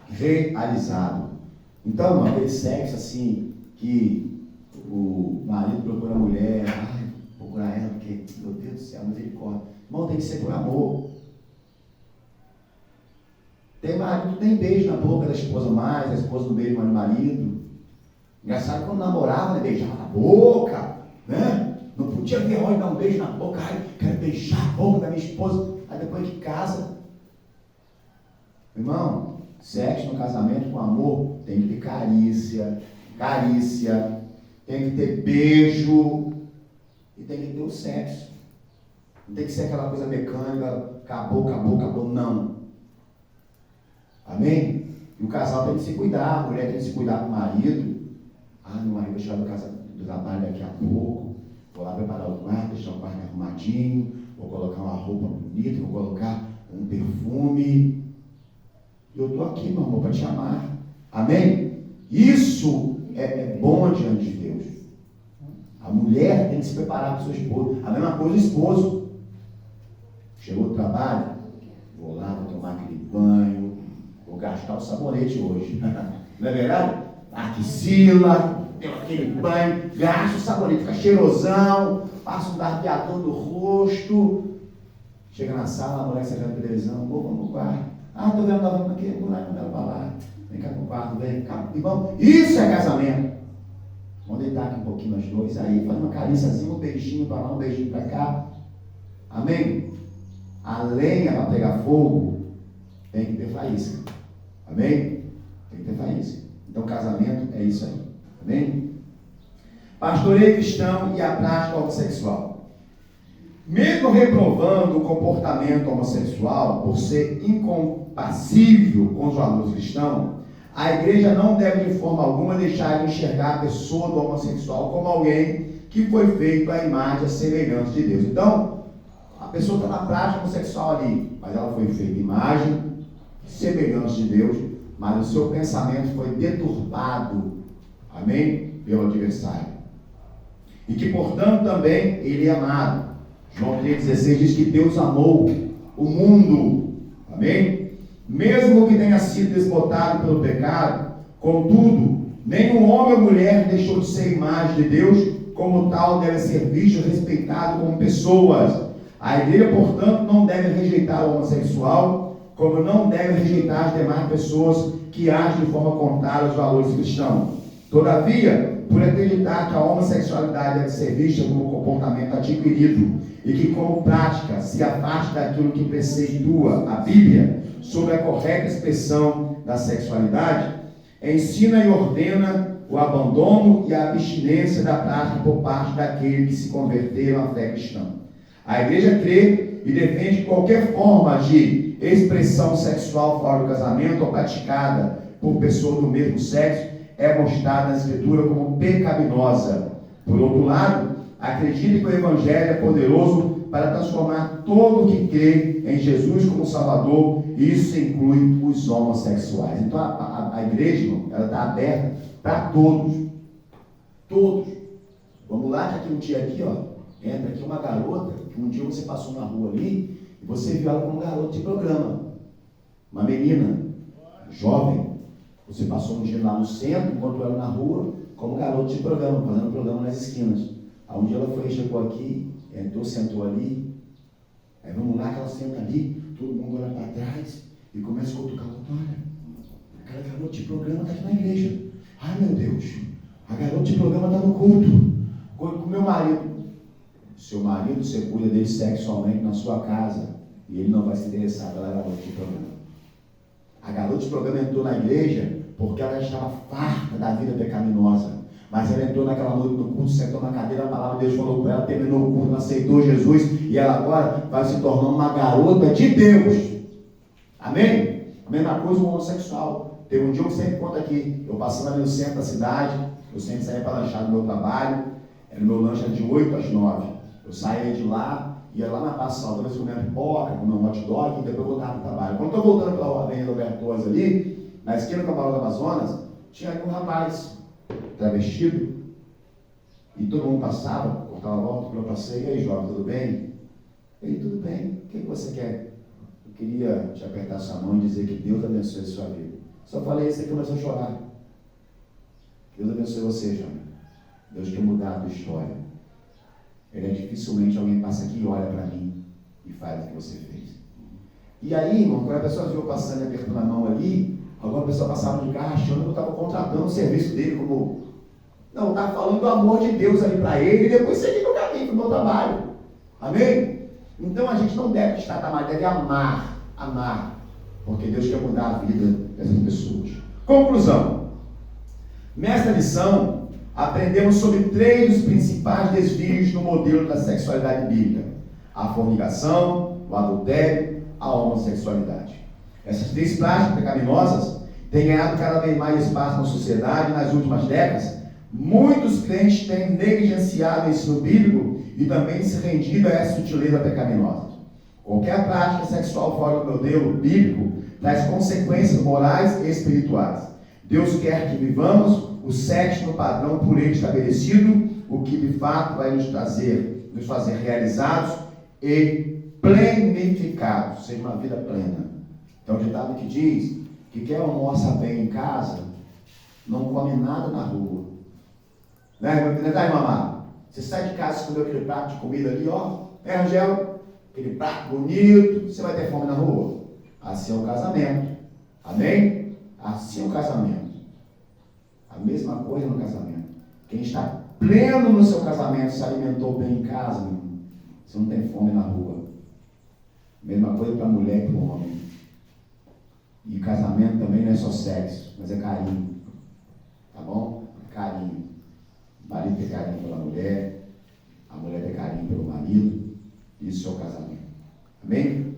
realizado. Então, aquele sexo assim, que o marido procura a mulher, procurar ela, porque, meu Deus do céu, misericórdia. Irmão, tem que ser por amor. Tem marido que nem beijo na boca da esposa mais, a esposa não beija mais no marido. Engraçado, quando namorava, né, beijava na boca, né? Não podia ver a hora de dar um beijo na boca. Ai, quero beijar a boca da minha esposa. Aí depois que casa, irmão, sexo no casamento com amor tem que ter carícia, tem que ter beijo e tem que ter o sexo. Não tem que ser aquela coisa mecânica, acabou, não. Amém? E o casal tem que se cuidar, a mulher tem que se cuidar com o marido. Meu marido vai chegar do trabalho daqui a pouco, vou lá preparar o quarto, deixar o quarto arrumadinho, vou colocar uma roupa bonita, vou colocar um perfume. Eu estou aqui, meu amor, para te amar. Amém? Isso é bom diante de Deus. A mulher tem que se preparar para o seu esposo. A mesma coisa o esposo. Chegou do trabalho, vou lá, vou tomar aquele banho, vou gastar o sabonete hoje. Não é verdade? Axila, deu aquele banho, gasta o sabonete, fica cheirosão, passa um barbeador no rosto. Chega na sala, a mulher sai na televisão, vamos no quarto. Estou vendo novela aqui, vou lá, não para lá. Vem cá no quarto, vem cá. Irmão, isso é casamento. Vamos deitar aqui um pouquinho nós dois, aí faz uma caríciazinha, um beijinho para lá, um beijinho para cá. Amém? A lenha para pegar fogo tem que ter faísca. Amém? Tem que ter faísca. Então, casamento é isso aí. Amém? Pastoreio cristão e a prática homossexual. Mesmo reprovando o comportamento homossexual por ser incompassível com os valores cristãos, a igreja não deve de forma alguma deixar de enxergar a pessoa do homossexual como alguém que foi feito à imagem e semelhança de Deus. Então, a pessoa está na prática homossexual ali, mas ela foi feita à imagem e semelhança de Deus, mas o seu pensamento foi deturbado, amém? Pelo adversário. E que, portanto, também ele é amado. João 3,16 diz que Deus amou o mundo, amém? mesmo que tenha sido desbotado pelo pecado, contudo, nenhum homem ou mulher deixou de ser imagem de Deus, como tal deve ser visto e respeitado como pessoas. A igreja, portanto, não deve rejeitar o homossexual, como não deve rejeitar as demais pessoas que agem de forma contrária aos valores cristãos. Todavia, por acreditar que a homossexualidade deve ser vista como um comportamento adquirido e que, como prática, se afaste daquilo que preceitua a Bíblia sobre a correta expressão da sexualidade, ensina e ordena o abandono e a abstinência da prática por parte daqueles que se converteram à fé cristã. A igreja crê e defende qualquer forma de expressão sexual fora do casamento ou praticada por pessoas do mesmo sexo é mostrada na Escritura como pecaminosa. Por outro lado, acredita que o Evangelho é poderoso para transformar todo o que crê em Jesus como Salvador, e isso inclui os homossexuais. Então a igreja, ela está aberta para todos. Todos. Vamos lá, que aqui um dia aqui, ó, entra aqui uma garota, que um dia você passou na rua ali, e você viu ela como garota de programa. Uma menina, jovem. Você passou um dia lá no centro, encontrou ela na rua, como garota de programa, fazendo programa nas esquinas. Aí um dia ela foi, chegou aqui, entrou, sentou ali. Aí vamos lá, que ela senta ali, todo mundo olha para trás e começa a cutucar. Olha, aquela garota de programa está aqui na igreja. Ai, meu Deus, a garota de programa está no culto. Com o meu marido. Seu marido, você cuida dele sexualmente na sua casa e ele não vai se interessar pela garota de programa. A garota de programa entrou na igreja porque ela estava farta da vida pecaminosa. Mas ela entrou naquela noite no culto, sentou na cadeira, a palavra de Deus falou com ela, terminou o culto, ela aceitou Jesus e ela agora vai se tornar uma garota de Deus. Amém? A mesma coisa o homossexual. Teve um dia que eu sempre conto aqui, eu passando ali no centro da cidade, eu sempre saía para lanchar no meu trabalho, o meu lanche era de 8 às 9. Eu saía de lá, ia lá na Praça Saldanha, comendo pipoca, comendo um hot dog e depois voltava para o trabalho. Quando eu estou voltando pela Avenida Roberto Torres ali, na esquina do Cavalo do Amazonas, tinha ali um rapaz travestido e todo mundo passava, cortava a volta, eu passei, e aí jovem, tudo bem? Ele, tudo bem, o que você quer? Eu queria te apertar sua mão e dizer que Deus abençoe a sua vida. Só falei isso e começou a chorar. Deus abençoe você, Jânio. Deus quer mudar a tua história. Dificilmente alguém passa aqui e olha para mim e faz o que você fez. E aí, irmão, quando a pessoa viu passando e apertando a mão ali, alguma pessoa passava de carro achando que eu estava contratando o serviço dele como... Não, eu estava falando do amor de Deus ali para ele e depois seguir no caminho do meu trabalho. Amém? Então a gente não deve estar trabalhando, deve amar. Amar. Porque Deus quer mudar a vida dessas pessoas. Conclusão. Nesta lição, aprendemos sobre 3 dos principais desvios no modelo da sexualidade bíblica: a fornicação, o adultério, a homossexualidade. Essas 3 práticas pecaminosas têm ganhado cada vez mais espaço na sociedade. Nas últimas décadas, muitos crentes têm negligenciado o ensino bíblico e também se rendido a essa sutileza pecaminosa. Qualquer prática sexual fora do modelo bíblico traz consequências morais e espirituais. Deus quer que vivamos o sexo no padrão por ele estabelecido, o que de fato vai nos fazer realizados e plenificados, seja uma vida plena. Então o ditado que diz que quem almoça bem em casa não come nada na rua. Né, irmão amado? Você sai de casa e comeu aquele prato de comida ali, ó, Rangel? Aquele prato bonito, você vai ter fome na rua? Assim é o casamento. Amém? Assim é o casamento. A mesma coisa no casamento. Quem está pleno no seu casamento se alimentou bem em casa, meu. Você não tem fome na rua. Mesma coisa para a mulher e para o homem. E casamento também não é só sexo, mas é carinho. Tá bom? Carinho. O marido tem carinho pela mulher, a mulher tem carinho pelo marido. Isso é o casamento. Amém?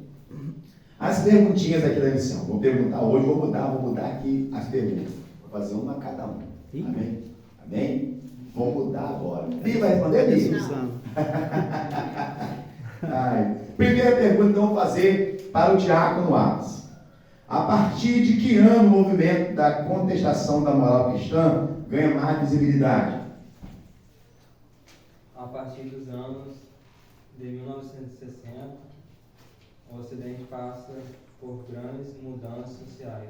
As perguntinhas aqui da lição. Vou perguntar hoje, vou mudar aqui as perguntas. Vou fazer uma a cada um. Amém? Amém? Vou mudar agora. Bia vai responder, Bia? Primeira pergunta que vamos fazer para o diácono Atos. A partir de que ano o movimento da contestação da moral cristã ganha mais visibilidade? A partir dos anos de 1960, o Ocidente passa por grandes mudanças sociais,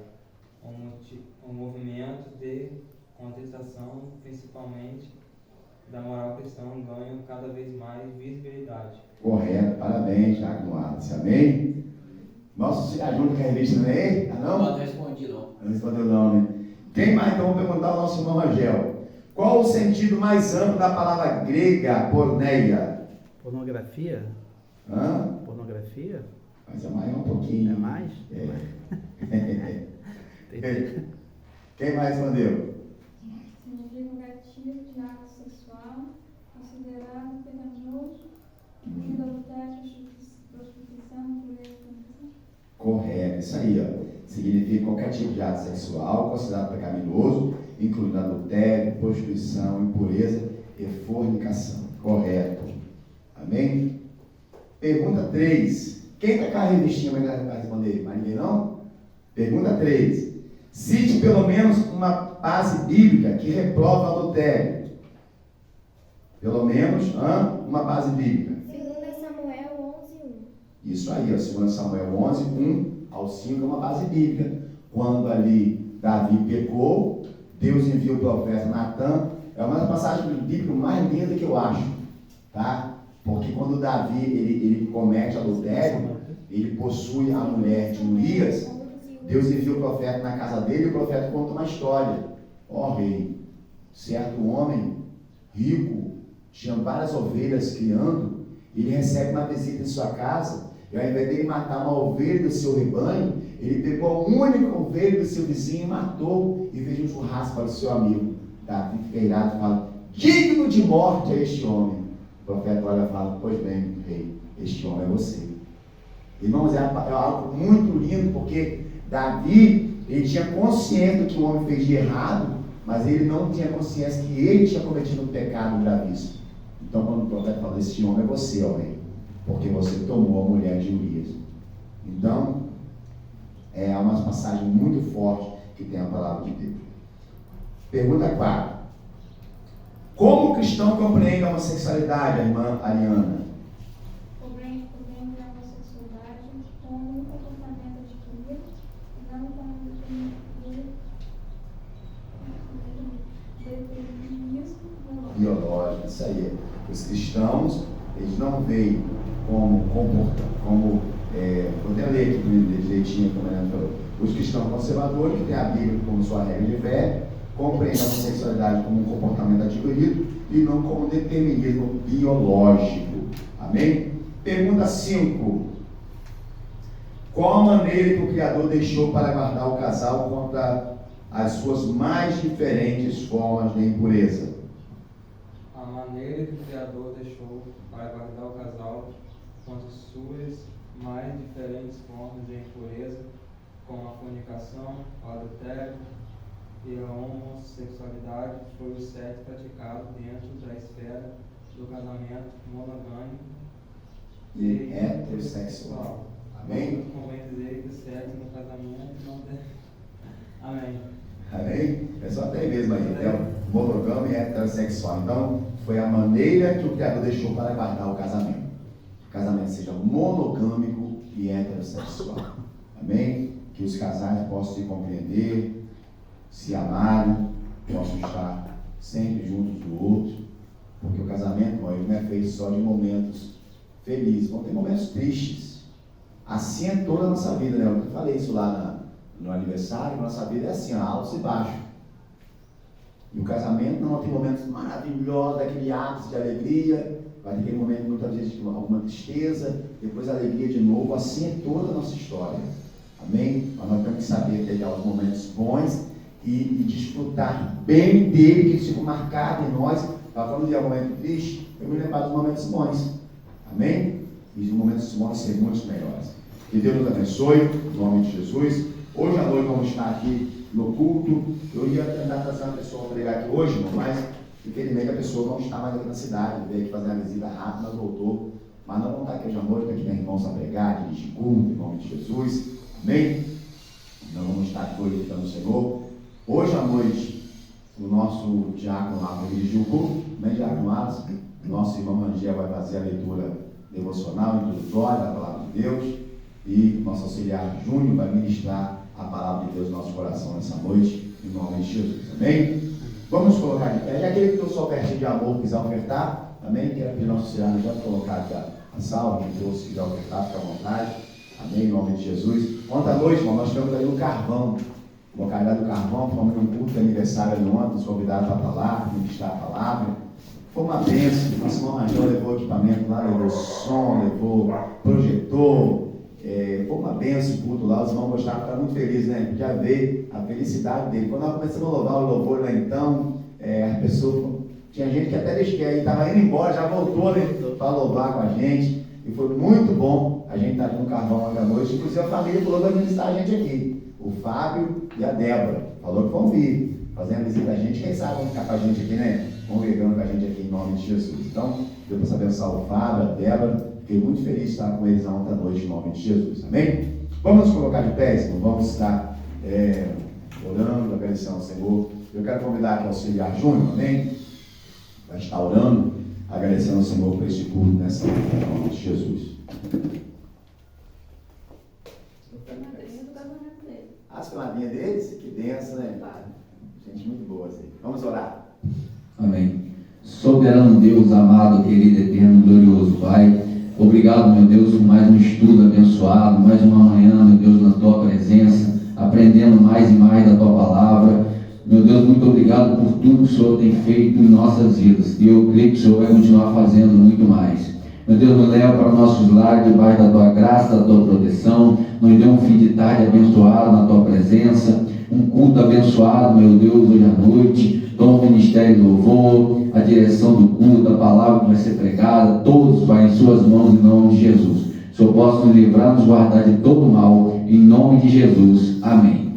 um movimento de contestação, principalmente da moral cristã, ganham cada vez mais visibilidade. Correto, parabéns, Diácono Wallace, amém? Nossa, você ajuda com a revista também? Ah, não? Não respondi, não. Não respondeu não, né? Quem mais? Então, vou perguntar ao nosso irmão Rangel. Qual o sentido mais amplo da palavra grega porneia? Pornografia? Hã? Pornografia? Mas é maior um pouquinho. É mais? É. Quem mais respondeu? Significa um gatilho de ato sexual, considerado pecaminoso, incluindo adultério, prostituição, pureza, fornicação. Correto, isso aí, ó. Significa qualquer tipo de ato sexual considerado pecaminoso, incluindo adultério, prostituição, impureza e fornicação. Correto. Amém? Pergunta 3. Quem está com a revistinha vai responder? Mais ninguém não? Pergunta 3. Cite pelo menos uma base bíblica que reprova o adultério. Pelo menos uma base bíblica. 2 Samuel 11:1. Isso aí, ó, 2 Samuel 11, 1 ao 5 é uma base bíblica. Quando ali Davi pecou, Deus envia o profeta Natan. É uma das passagens bíblicas mais lindas que eu acho, tá? Porque quando Davi ele comete adultério, ele possui a mulher de Urias, Deus envia o profeta na casa dele e o profeta conta uma história. Ó rei, certo homem rico, tinha várias ovelhas criando, ele recebe uma visita em sua casa, e ao invés dele matar uma ovelha do seu rebanho, ele pegou a única ovelha do seu vizinho e matou e fez um churrasco para o seu amigo. Davi fica irado e fala: digno de morte é este homem. O profeta olha e fala: pois bem, rei, este homem é você. Irmãos, é algo muito lindo, porque Davi, ele tinha consciência do que o homem fez de errado, mas ele não tinha consciência que ele tinha cometido um pecado gravíssimo. Então, quando o profeta fala: este homem é você, ó rei, porque você tomou a mulher de Urias. Então, é uma passagem muito forte que tem a palavra de Deus. Pergunta 4. Como o cristão compreende a homossexualidade, a irmã Ariana? Compreende a homossexualidade como um comportamento adquirido e não como determinismo Biológico, isso aí. Os cristãos, eles não veem como vou até ler aqui direitinho, como ela falou. Os cristãos conservadores, que têm a Bíblia como sua regra de fé, compreendem a homossexualidade como um comportamento adquirido e não como um determinismo biológico. Amém? Pergunta 5. Qual a maneira que o Criador deixou para guardar o casal contra as suas mais diferentes formas de impureza? A maneira que o Criador deixou para guardar o casal contra suas mais diferentes formas de impureza, como a fornicação, o adultério e a homossexualidade, foi o sexo praticado dentro da esfera do casamento monogâmico E heterossexual. Amém? Convém dizer que o sexo no casamento não deve. Amém. Amém? É só até mesmo aí, então, monogâmico e heterossexual. Então, foi a maneira que o Criador deixou para guardar o casamento. Que o casamento seja monogâmico e heterossexual. Amém? Que os casais possam se compreender, se amarem, possam estar sempre juntos do outro. Porque o casamento, ele não é feito só de momentos felizes, vão ter momentos tristes. Assim é toda a nossa vida, né? Eu falei isso lá no aniversário, nossa vida é assim, altos e baixos. E o casamento não tem momentos maravilhosos, daquele ápice de alegria, vai ter aquele momento muitas vezes de alguma tristeza, depois alegria de novo. Assim é toda a nossa história. Amém? Mas nós temos que saber pegar os momentos bons e desfrutar bem dele, que eles ficam marcados em nós. Para quando vier um momento triste, eu me lembrar dos momentos bons. Amém? E os momentos bons serem muito melhores. Que Deus nos abençoe, em nome de Jesus. Hoje à noite vamos estar aqui no culto. Eu ia tentar trazer uma pessoa para pregar aqui hoje, irmão, mas infelizmente a pessoa não está mais aqui na cidade. Veio aqui fazer uma visita rápida, mas voltou. Mas nós vamos estar aqui hoje à noite, aqui meus irmãos a pregar, dirigir culto, em nome de Jesus. Amém? Nós vamos estar aqui glorificando o Senhor. Hoje à noite, o nosso diácono lá vai dirigir o culto, né, diácono Alisson? Nosso irmão Rangel vai fazer a leitura devocional, introdutória da palavra de Deus. e nosso auxiliar Júnior vai ministrar a palavra de Deus no nosso coração nessa noite, em nome de Jesus. Amém? Vamos colocar de pé. E aquele que trouxe o ofertinho de amor quiser ofertar, amém? Quero pedir nosso auxiliar já colocar aqui a salva, quem trouxe quiser ofertar, fica à vontade. Amém? Em nome de Jesus. Ontem à noite, irmão, nós tivemos ali no Carvão, localidade do Carvão, fomos num culto de aniversário ali ontem, nos convidaram para falar, ministrar a palavra. Foi uma bênção. Nosso irmão Rangel levou equipamento lá, levou som, levou projetor. Foi uma bênção o culto lá. Os irmãos gostaram, ficaram muito felizes, né? Podia ver a felicidade dele. Quando nós começamos a louvar o louvor lá então, a pessoa, tinha gente que até estava indo embora, já voltou, né, para louvar com a gente. E foi muito bom a gente estar aqui no Carvão ontem à noite. Inclusive a família falou que vai visitar a gente aqui. O Fábio e a Débora. Falou que vão vir, fazendo a visita a gente. Quem sabe vão ficar com a gente aqui, né? Congregando com a gente aqui em nome de Jesus. Então, Deus possa abençoar o Fábio, a Débora. Fiquei muito feliz de estar com eles ontem à noite em nome de Jesus. Amém? Vamos nos colocar de pé, Senhor. Vamos estar orando, agradecendo ao Senhor. Eu quero convidar aqui o auxiliar Júnior, amém? Vai estar orando, agradecendo ao Senhor por esse culto nessa noite, em nome de Jesus. As colarinhas deles, que benção, né? Gente muito boa, assim. Vamos orar. Amém. Soberano Deus, amado, querido, eterno, glorioso Pai, obrigado, meu Deus, por mais um estudo abençoado, mais uma manhã, meu Deus, na Tua presença, aprendendo mais e mais da Tua palavra. Meu Deus, muito obrigado por tudo que o Senhor tem feito em nossas vidas, e eu creio que o Senhor vai continuar fazendo muito mais. Meu Deus, nos leva para nossos lares, debaixo da Tua graça, da Tua proteção, nos dê um fim de tarde abençoado na Tua presença, um culto abençoado, meu Deus, hoje à noite. Toma o ministério do louvor, a direção do culto, a palavra que vai ser pregada, todos vai em suas mãos em nome de Jesus. O Senhor possa nos livrar, nos guardar de todo mal, em nome de Jesus. Amém.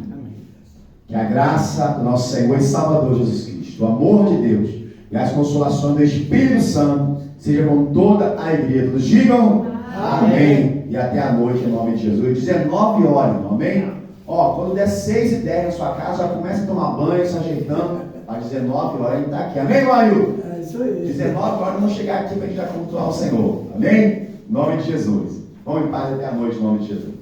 Que a graça do nosso Senhor e Salvador Jesus Cristo, o amor de Deus e as consolações do Espírito Santo seja com toda a igreja. Todos digam amém. E até a noite em nome de Jesus. 19 horas, irmão, amém? Quando der 6h10 na sua casa, já começa a tomar banho, se ajeitando. Às 19 horas ele está aqui. Amém, Maio? É isso aí. 19 horas vamos chegar aqui para a gente já cultuar o Senhor. Amém? Em nome de Jesus. Vamos em paz até a noite, em nome de Jesus.